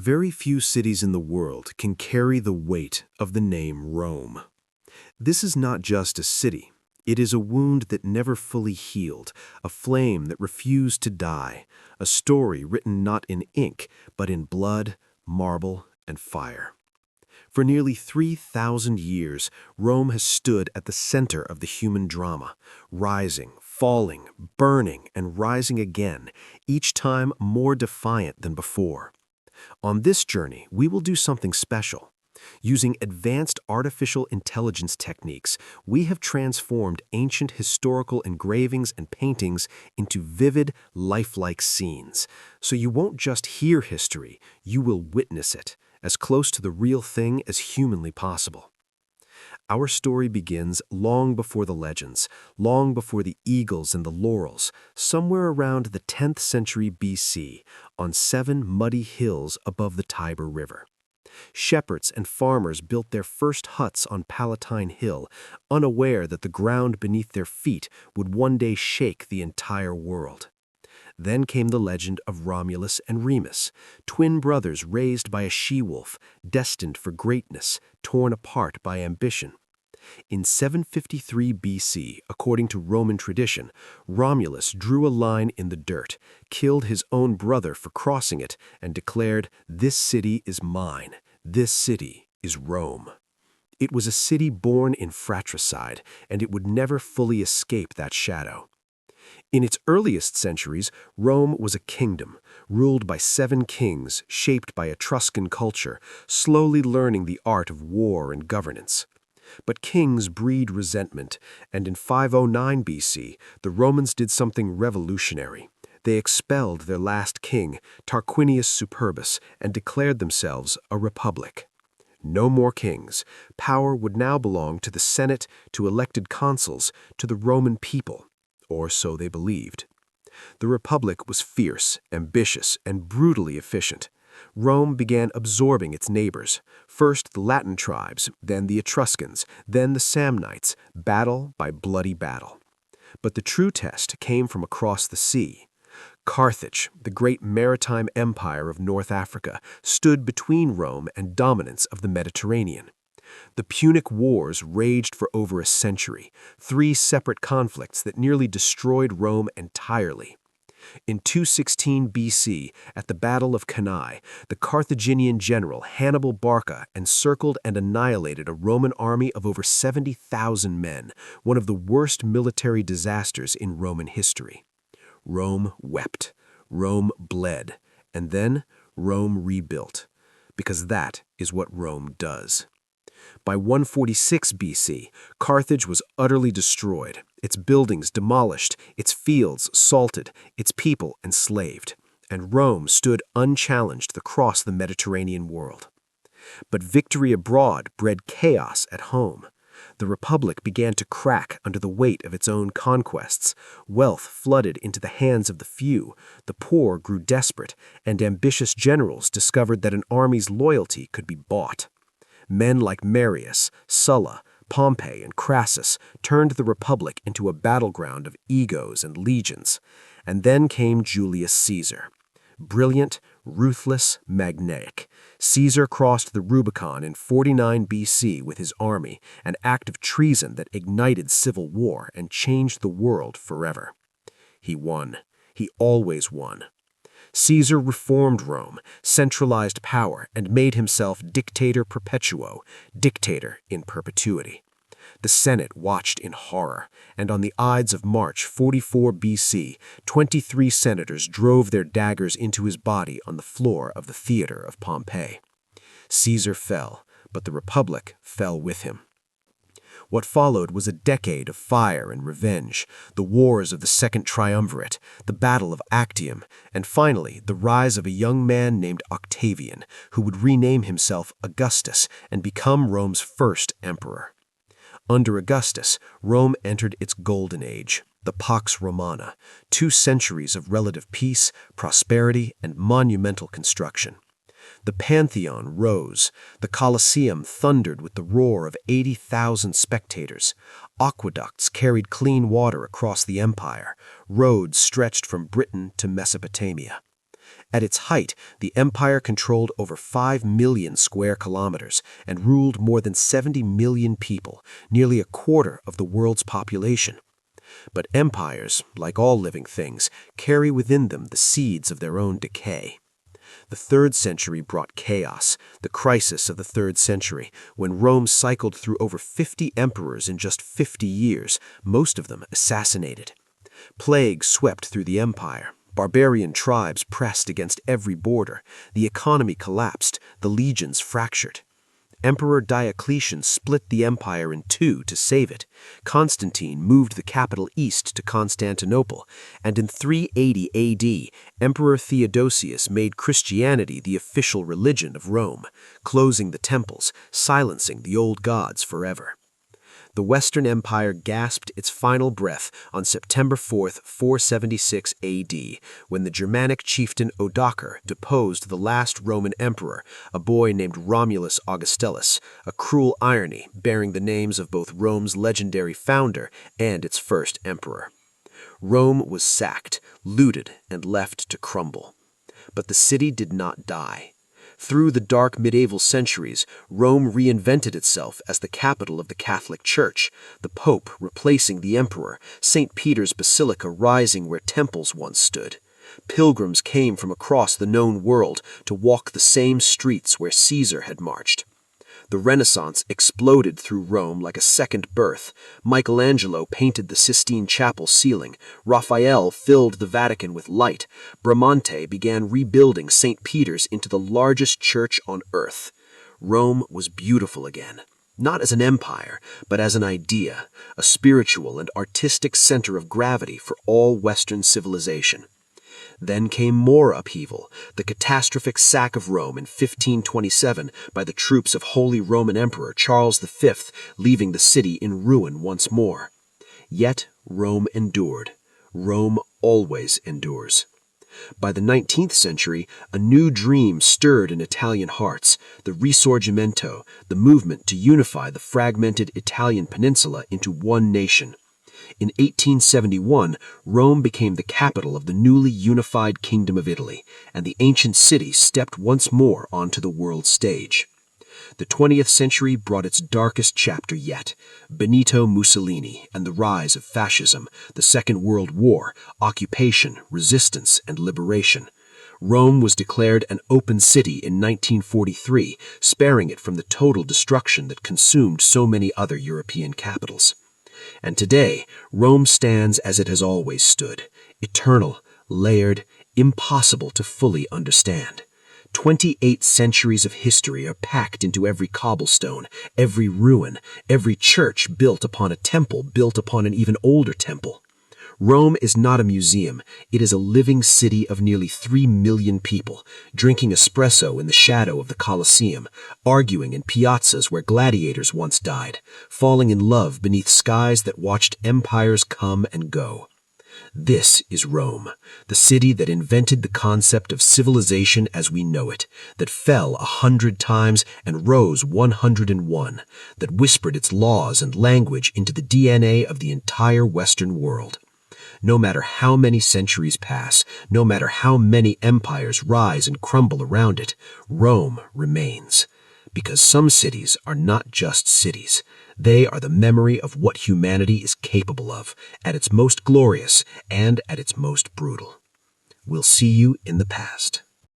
Very few cities in the world can carry the weight of the name Rome. This is not just a city. It is a wound that never fully healed, a flame that refused to die, a story written not in ink, but in blood, marble, and fire. For nearly 3,000 years, Rome has stood at the center of the human drama, rising, falling, burning, and rising again, each time more defiant than before. On this journey, we will do something special. Using advanced artificial intelligence techniques, we have transformed ancient historical engravings and paintings into vivid, lifelike scenes. So you won't just hear history, you will witness it, as close to the real thing as humanly possible. Our story begins long before the legends, long before the eagles and the laurels, somewhere around the 10th century BC, on 7 muddy hills above the Tiber River. Shepherds and farmers built their first huts on Palatine Hill, unaware that the ground beneath their feet would one day shake the entire world. Then came the legend of Romulus and Remus, twin brothers raised by a she-wolf, destined for greatness, torn apart by ambition. In 753 BC, according to Roman tradition, Romulus drew a line in the dirt, killed his own brother for crossing it, and declared, "This city is mine. This city is Rome." It was a city born in fratricide, and it would never fully escape that shadow. In its earliest centuries, Rome was a kingdom, ruled by 7 kings, shaped by Etruscan culture, slowly learning the art of war and governance. But kings breed resentment, and in 509 BC, the Romans did something revolutionary. They expelled their last king, Tarquinius Superbus, and declared themselves a republic. No more kings. Power would now belong to the Senate, to elected consuls, to the Roman people. Or so they believed. The Republic was fierce, ambitious, and brutally efficient. Rome began absorbing its neighbors, first the Latin tribes, then the Etruscans, then the Samnites, battle by bloody battle. But the true test came from across the sea. Carthage, the great maritime empire of North Africa, stood between Rome and dominance of the Mediterranean. The Punic Wars raged for over a century, 3 separate conflicts that nearly destroyed Rome entirely. In 216 BC, at the Battle of Cannae, the Carthaginian general Hannibal Barca encircled and annihilated a Roman army of over 70,000 men, one of the worst military disasters in Roman history. Rome wept, Rome bled, and then Rome rebuilt, because that is what Rome does. By 146 BC, Carthage was utterly destroyed, its buildings demolished, its fields salted, its people enslaved, and Rome stood unchallenged across the Mediterranean world. But victory abroad bred chaos at home. The Republic began to crack under the weight of its own conquests. Wealth flooded into the hands of the few, the poor grew desperate, and ambitious generals discovered that an army's loyalty could be bought. Men like Marius, Sulla, Pompey, and Crassus turned the Republic into a battleground of egos and legions. And then came Julius Caesar. Brilliant, ruthless, magnetic, Caesar crossed the Rubicon in 49 BC with his army, an act of treason that ignited civil war and changed the world forever. He won. He always won. Caesar reformed Rome, centralized power, and made himself dictator perpetuo, dictator in perpetuity. The Senate watched in horror, and on the Ides of March 44 BC, 23 senators drove their daggers into his body on the floor of the theater of Pompeii. Caesar fell, but the Republic fell with him. What followed was a decade of fire and revenge, the wars of the Second Triumvirate, the Battle of Actium, and finally the rise of a young man named Octavian, who would rename himself Augustus and become Rome's first emperor. Under Augustus, Rome entered its golden age, the Pax Romana, 2 centuries of relative peace, prosperity, and monumental construction. The Pantheon rose, the Colosseum thundered with the roar of 80,000 spectators, aqueducts carried clean water across the empire, roads stretched from Britain to Mesopotamia. At its height, the empire controlled over 5 million square kilometers and ruled more than 70 million people, nearly a quarter of the world's population. But empires, like all living things, carry within them the seeds of their own decay. The 3rd century brought chaos, the crisis of the 3rd century, when Rome cycled through over 50 emperors in just 50 years, most of them assassinated. Plague swept through the empire. Barbarian tribes pressed against every border. The economy collapsed, the legions fractured. Emperor Diocletian split the empire in two to save it. Constantine moved the capital east to Constantinople, and in 380 AD, Emperor Theodosius made Christianity the official religion of Rome, closing the temples, silencing the old gods forever. The Western Empire gasped its final breath on September 4, 476 AD, when the Germanic chieftain Odoacer deposed the last Roman emperor, a boy named Romulus Augustulus, a cruel irony bearing the names of both Rome's legendary founder and its first emperor. Rome was sacked, looted, and left to crumble. But the city did not die. Through the dark medieval centuries, Rome reinvented itself as the capital of the Catholic Church, the Pope replacing the Emperor, St. Peter's Basilica rising where temples once stood. Pilgrims came from across the known world to walk the same streets where Caesar had marched. The Renaissance exploded through Rome like a second birth. Michelangelo painted the Sistine Chapel ceiling. Raphael filled the Vatican with light. Bramante began rebuilding St. Peter's into the largest church on earth. Rome was beautiful again, not as an empire, but as an idea, a spiritual and artistic center of gravity for all Western civilization. Then came more upheaval, the catastrophic sack of Rome in 1527 by the troops of Holy Roman Emperor Charles V, leaving the city in ruin once more. Yet Rome endured. Rome always endures. By the 19th century, a new dream stirred in Italian hearts, the Risorgimento, the movement to unify the fragmented Italian peninsula into one nation. In 1871, Rome became the capital of the newly unified Kingdom of Italy, and the ancient city stepped once more onto the world stage. The 20th century brought its darkest chapter yet: Benito Mussolini and the rise of Fascism, the Second World War, occupation, resistance, and liberation. Rome was declared an open city in 1943, sparing it from the total destruction that consumed so many other European capitals. And today, Rome stands as it has always stood, eternal, layered, impossible to fully understand. 28 centuries of history are packed into every cobblestone, every ruin, every church built upon a temple built upon an even older temple. Rome is not a museum. It is a living city of nearly 3 million people, drinking espresso in the shadow of the Colosseum, arguing in piazzas where gladiators once died, falling in love beneath skies that watched empires come and go. This is Rome, the city that invented the concept of civilization as we know it, that fell 100 times and rose 101, that whispered its laws and language into the DNA of the entire Western world. No matter how many centuries pass, no matter how many empires rise and crumble around it, Rome remains. Because some cities are not just cities. They are the memory of what humanity is capable of, at its most glorious and at its most brutal. We'll see you in the past.